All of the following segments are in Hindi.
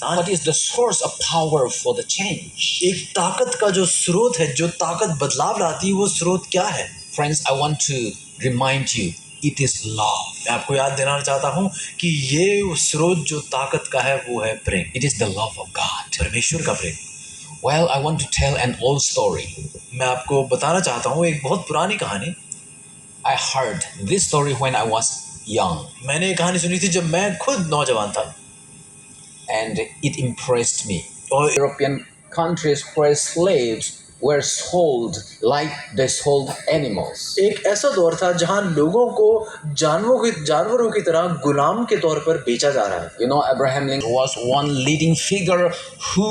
What is the source of power for the change? एक ताकत का जो स्रोत है, जो ताकत बदलाव लाती है, वो स्रोत क्या है? Friends, I want to remind you, it is love. मैं आपको याद दिलाना चाहता हूँ कि ये स्रोत जो ताकत का है वो है प्रेम। It is the love of God. परमेश्वर का प्रेम। Well, I want to tell an old story. मैं आपको बताना चाहता हूँ एक बहुत पुरानी कहानी। I heard this story when I was young, मैंने ये कहानी सुनी थी जब मैं खुद नौजवान था, and it impressed me. और European countries where slaves were sold like they sold animals. एक ऐसा दौर था जहाँ लोगों को जानवरों की तरह गुलाम के तौर पर बेचा जा रहा है। You know, Abraham Lincoln was one leading figure who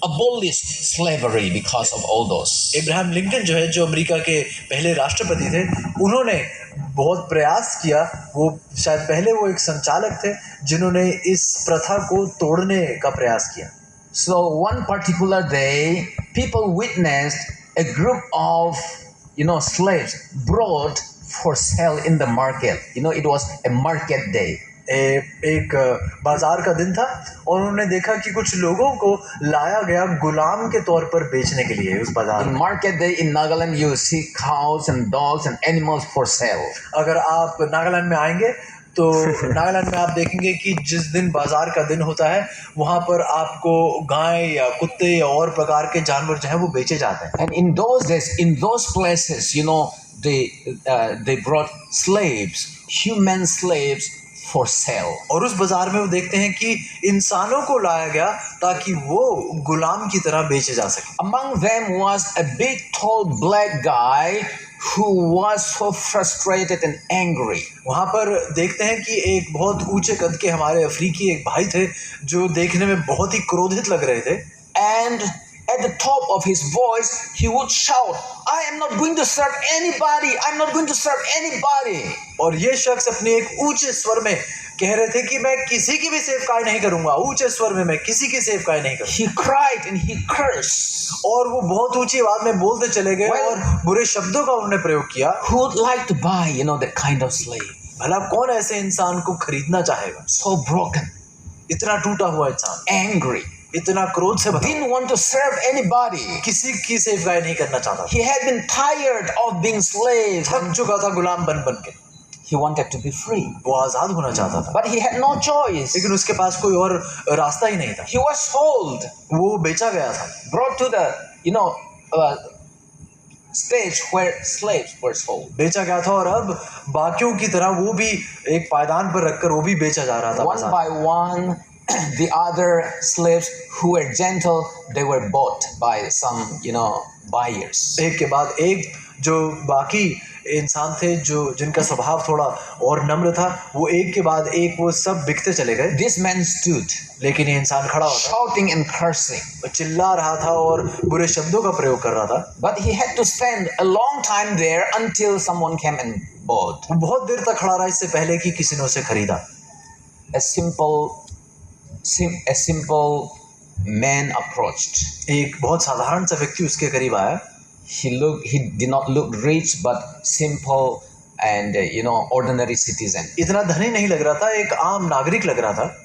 abolished slavery because of all those. Ibrahim Lincoln जो है, जो अमेरिका के पहले राष्ट्रपति थे, उन्होंने बहुत प्रयास किया। वो शायद पहले वो एक संचालक थे जिन्होंने इस प्रथा को तोड़ने का प्रयास किया। So one particular day, people witnessed a group of, slaves brought for sale in the market. It was a market day. एक बाजार का दिन था और उन्होंने देखा कि कुछ लोगों को लाया गया गुलाम के तौर पर बेचने के लिए उस बाजार में। In market day in Nagaland, you see cows and dogs and animals for sale. अगर आप नागालैंड में आएंगे तो नागालैंड में आप देखेंगे कि जिस दिन बाजार का दिन होता है वहाँ पर आपको गाय या कुत्ते या और प्रकार के जानवर जो है वो बेचे जाते हैं। And in those days, in those places, they brought slaves, human slaves for sale. और उस बाजार में वो देखते हैं कि इंसानों को लाया गया ताकि वो गुलाम की तरह बेचे जा सके। Among them was a big, tall, black guy who was so frustrated and angry. वहाँ पर देखते हैं कि एक बहुत ऊंचे कद के हमारे अफ्रीकी एक भाई थे जो देखने में बहुत ही क्रोधित लग रहे थे। And at the top of his voice, he would shout, I am not going to serve anybody. I'm not going to serve anybody. और ये शख्स अपने एक ऊंचे स्वर में कह रहे थे कि मैं किसी की भी सेवकाई नहीं करूंगा। ऊंचे स्वर में मैं किसी की सेवकाई नहीं करूंगा। He cried and he cursed. और वो बहुत ऊंची आवाज में बोलते चले गए और बुरे शब्दों का उन्होंने प्रयोग किया। Who would like to buy, that kind of slave? भला कौन ऐसे इंसान को खरीदना चाहेगा? So broken, इतना टूटा हुआ इंसान, angry, इतना क्रोध से भरा, didn't want to serve anybody. किसी की सेवकाई नहीं करना चाहता। He had been tired of being slave. थक चुका था गुलाम बन बन के। He wanted to be free. वो आजाद होना चाहता था। But he had no choice. लेकिन उसके पास कोई और रास्ता ही नहीं था। He was sold. वो बेचा गया था। Brought to the, stage where slaves were sold. बेचा गया था और अब बाकियों की तरह वो भी एक पायदान पर रखकर वो भी बेचा जा रहा था। One by one, the other slaves who were gentle, they were bought by some, buyers. एक के बाद एक जो बाकी इंसान थे जो जिनका स्वभाव थोड़ा और नम्र था, वो एक के बाद एक वो सब बिकते चले गए। This man stood, लेकिन ये इंसान खड़ा होता, shouting and cursing. चिल्ला रहा था और बुरे शब्दों का प्रयोग कर रहा था। But he had to spend a long time there until someone came and bought. वो बहुत देर तक खड़ा रहा इससे पहले कि किसी ने उसे खरीदा। A simple man approached. एक बहुत साधारण सा व्यक्ति उसके करीब आया। He did not look rich, but simple and ordinary citizen. इतना धनी नहीं लग रहा था, एक आम नागरिक लग रहा था।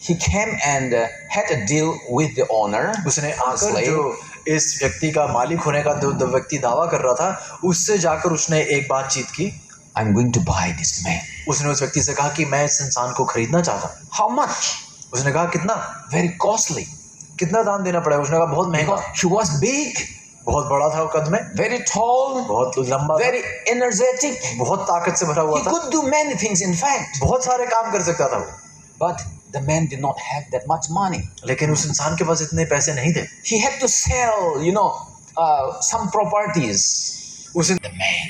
He came and had a deal with the owner. उसने आकर जो इस व्यक्ति का मालिक होने का जो व्यक्ति दावा कर रहा था, उससे जाकर उसने एक बातचीत की। I'm going to buy this man. उसने उस व्यक्ति से कहा कि मैं इस इंसान को खरीदना चाहता हूँ। How much? उसने कहा कितना? Very costly. कितना दाम देना पड़ेगा? उसने कहा बहुत महंगा। He was big. बहुत बड़ा था वो कद में। Very tall. बहुत लंबा। Very energetic. बहुत ताकत से भरा हुआ था। He could do many things, in fact. बहुत सारे काम कर सकता था वो। But the man did not have that much money. लेकिन उस इंसान के पास इतने पैसे नहीं थे। He had to sell, some properties.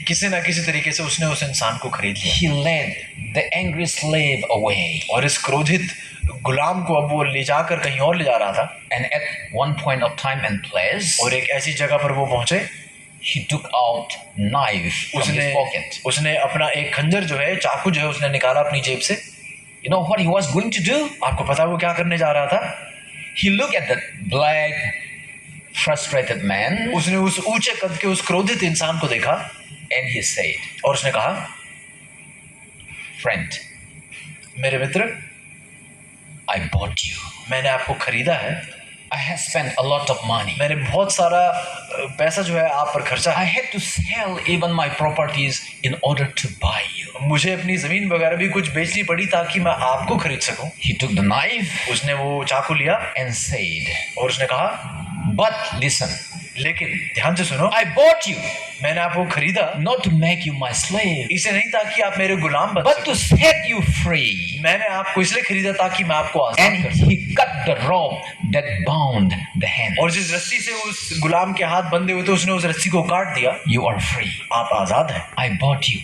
किसी ना किसी तरीके से उसने उस इंसान को खरीद लिया। He led the angry slave away. और इस क्रोधित गुलाम को अब वो ले जाकर कहीं और ले जा रहा था। And at one point of time and place, और एक ऐसी जगह पर वो पहुंचे, he took out knife from his pocket. उसने अपना एक खंजर जो है, चाकू जो है, उसने निकाला अपनी जेब से। You know what he was going to do? आपको पता है वो क्या करने जा रहा था? He looked at the black, frustrated man. उसने उस ऊंचे कद के उस क्रोधित इंसान को देखा and he said, और उसने कहा, friend, मेरे मित्र, I bought you. मैंने आपको खरीदा है, I have spent a lot of money. मैंने बहुत सारा पैसा जो है आप पर खर्चा I है, had to sell even my properties in order to buy you. मुझे अपनी जमीन वगैरह भी कुछ बेचनी पड़ी ताकि मैं आपको खरीद सकूं। He took the knife उसने वो चाकू लिया and said, और उसने कहा, but listen, लेकिन ध्यान से सुनो, I bought you मैंने आपको खरीदा not to make you my slave, इसे नहीं ताकि आप मेरे गुलाम बन but to सकें, set you free. मैंने आपको इसलिए खरीदा ताकि मैं आपको आजाद And कर सकूं। he cut the rope that bound the hand. और जिस रस्सी से उस गुलाम के हाथ बंधे हुए थे उसने उस रस्सी को काट दिया। You are free. आप आजाद हैं। I bought you.